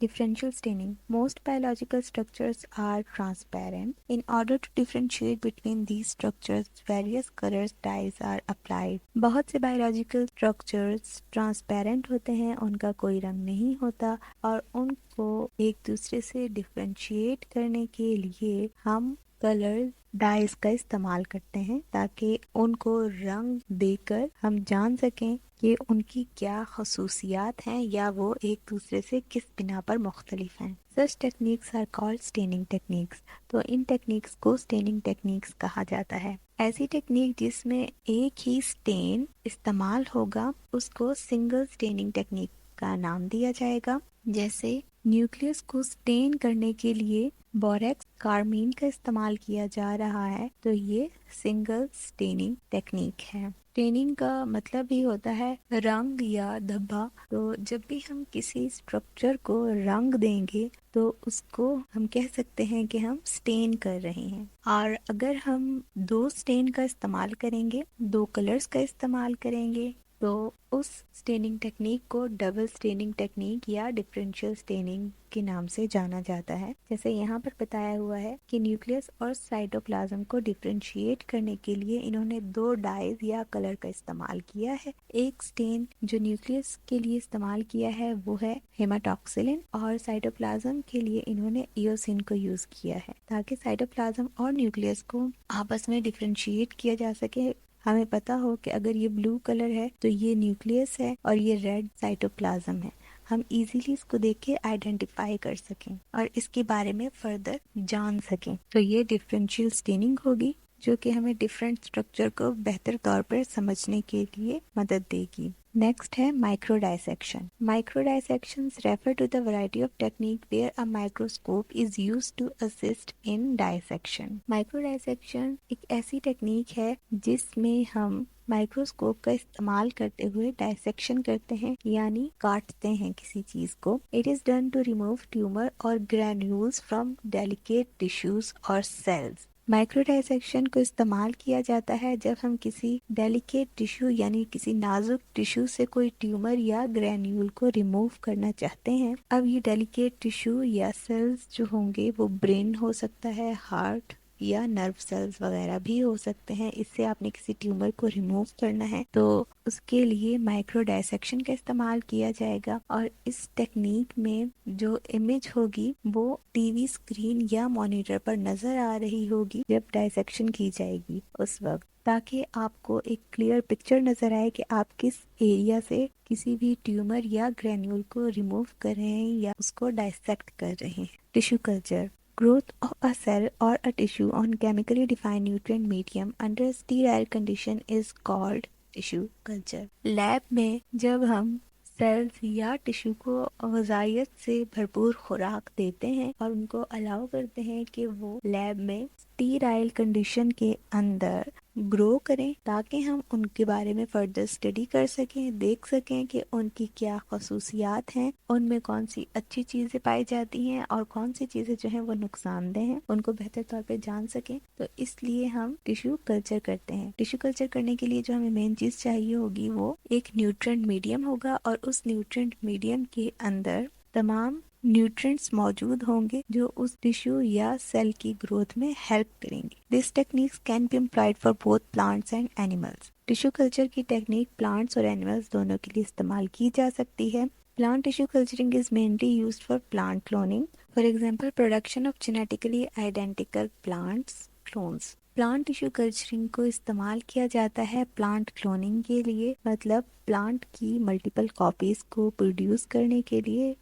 Differential staining. Most biological structures are transparent. In order to differentiate between these structures, various colors dyes are applied. बहुत से biological structures transparent होते हैं, उनका कोई रंग नहीं होता और उनको एक दूसरे से differentiate करने के लिए हम कलर डाइस का इस्तेमाल करते हैं ताकि उनको रंग देकर हम जान सकें कि उनकी क्या खसूसियात हैं या वो एक दूसरे से किस बिना पर मुख्तलिफ हैं। Such techniques are called staining techniques. तो इन टेक्निक्स को स्टेनिंग टेक्निक्स कहा जाता है। ऐसी टेक्निक जिसमें एक ही स्टेन इस्तेमाल होगा उसको सिंगल स्टेनिंग टेक्निक का नाम दिया जाएगा। जैसे न्यूक्लियस को स्टेन करने के लिए बोरेक्स कार्मीन का इस्तेमाल किया जा रहा है, तो ये सिंगल स्टेनिंग टेक्निक है। स्टेनिंग का मतलब ही होता है रंग या धब्बा। तो जब भी हम किसी स्ट्रक्चर को रंग देंगे तो उसको हम कह सकते हैं कि हम स्टेन कर रहे हैं। और अगर हम दो स्टेन का इस्तेमाल करेंगे, दो कलर्स का इस्तेमाल करेंगे, तो उस स्टेनिंग टेक्निक को डबल स्टेनिंग टेक्निक या डिफरेंशियल स्टेनिंग के नाम से जाना जाता है। जैसे यहाँ पर बताया हुआ है कि न्यूक्लियस और साइटोप्लाज्म को डिफरेंशिएट करने के लिए इन्होंने दो डाइज या कलर का इस्तेमाल किया है। एक स्टेन जो न्यूक्लियस के लिए इस्तेमाल किया है वो है हेमाटॉक्सिलिन और साइटोप्लाज्म के लिए इन्होंने इयोसिन को यूज किया है ताकि साइटोप्लाज्म और न्यूक्लियस को आपस में डिफरेंशिएट किया जा सके। हमें पता हो कि अगर ये ब्लू कलर है तो ये न्यूक्लियस है और ये रेड साइटोप्लाज्म है, हम इजीली इसको देख के आइडेंटिफाई कर सकें और इसके बारे में फर्दर जान सकें। तो ये डिफरेंशियल स्टेनिंग होगी जो कि हमें डिफरेंट स्ट्रक्चर को बेहतर तौर पर समझने के लिए मदद देगी। नेक्स्ट है micro dissection. Micro dissections refer to the variety of technique where a microscope is used to assist in dissection. Micro dissection एक ऐसी टेक्निक है जिसमें हम माइक्रोस्कोप का इस्तेमाल करते हुए डाइसेक्शन करते हैं यानी काटते हैं किसी चीज को। It is done to remove tumour और ग्रैन्यूल्स फ्रॉम डेलिकेट टिश्यूज और सेल्स। माइक्रो डाइसेक्शन को इस्तेमाल किया जाता है जब हम किसी डेलिकेट टिश्यू यानी किसी नाजुक टिश्यू से कोई ट्यूमर या ग्रैन्यूल को रिमूव करना चाहते हैं। अब ये डेलिकेट टिश्यू या सेल्स जो होंगे वो ब्रेन हो सकता है, हार्ट या नर्व सेल्स वगैरह भी हो सकते हैं। इससे आपने किसी ट्यूमर को रिमूव करना है तो उसके लिए माइक्रो डाइसेक्शन का इस्तेमाल किया जाएगा और इस टेक्निक में जो इमेज होगी वो टीवी स्क्रीन या मॉनिटर पर नजर आ रही होगी जब डाइसेक्शन की जाएगी उस वक्त, ताकि आपको एक क्लियर पिक्चर नजर आए कि आप किस एरिया से किसी भी ट्यूमर या ग्रैन्यूल को रिमूव कर रहे हैं या उसको डाइसेक्ट कर रहे हैं। Tissue culture. Growth of a cell or a tissue on chemically defined nutrient medium under sterile condition is called tissue culture. Lab में जब हम सेल्स या टिश्यू को ग़िज़ाइयत से भरपूर खुराक देते हैं और उनको अलाउ करते हैं कि वो लैब में स्टीराइल कंडीशन के अंदर ग्रो करें ताकि हम उनके बारे में फर्दर स्टडी कर सकें, देख सकें कि उनकी क्या खसूसियात हैं, उनमें कौन सी अच्छी चीज़ें पाई जाती हैं और कौन सी चीज़ें जो हैं वो नुकसानदेह हैं, उनको बेहतर तौर पे जान सकें। तो इसलिए हम टिश्यू कल्चर करते हैं। टिश्यू कल्चर करने के लिए जो हमें मेन चीज़ चाहिए होगी वो एक न्यूट्रिएंट मीडियम होगा और उस न्यूट्रिएंट मीडियम के अंदर तमाम न्यूट्रिएंट्स मौजूद होंगे जो उस टिश्यू या सेल की ग्रोथ में हेल्प करेंगे। This techniques can be employed for both plants and animals. Tissue culture की टेक्निक प्लांट्स और एनिमल्स दोनों के लिए इस्तेमाल की जा सकती है। Plant tissue culturing is mainly used for plant cloning, for example production of genetically identical plants clones. Plant tissue culturing को इस्तेमाल किया जाता है प्लांट क्लोनिंग के लिए, मतलब प्लांट की मल्टीपल कॉपीज को प्रोड्यूस करने के लिए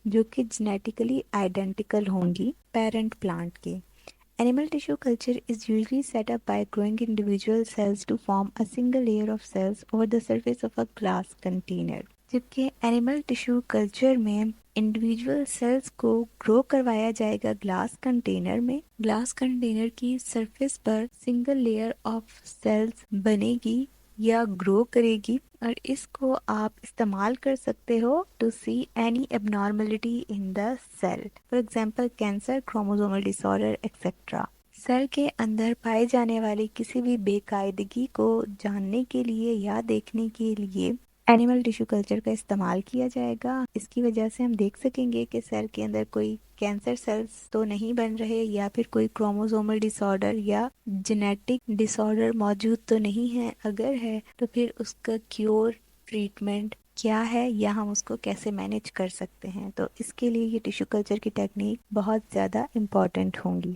जो कि जेनेटिकली आइडेंटिकल होंगी पेरेंट प्लांट के। Animal tissue culture is usually set up by growing individual cells to form a single layer of cells over the surface of a glass container. जबकि animal tissue culture में individual cells को grow करवाया जाएगा glass container में। Glass container की surface पर single layer of sales बनेगी या ग्रो करेगी और इसको आप इस्तेमाल कर सकते हो to see any abnormality in the cell, for example cancer, chromosomal disorder etcetera. Cell के अंदर पाए जाने वाली किसी भी बेकायदगी को जानने के लिए या देखने के लिए اینیمل ٹیشو کلچر کا استعمال کیا جائے گا. اس کی وجہ سے ہم دیکھ سکیں گے کہ سیل کے اندر کوئی کینسر سیلز تو نہیں بن رہے یا پھر کوئی کروموزومل ڈس آرڈر یا جینیٹک ڈس آرڈر موجود تو نہیں ہے. اگر ہے تو پھر اس کا کیور ٹریٹمنٹ کیا ہے یا ہم اس کو کیسے مینیج کر سکتے ہیں. تو اس کے لیے یہ ٹیشو کلچر کی ٹیکنیک بہت زیادہ امپورٹنٹ ہوں گی.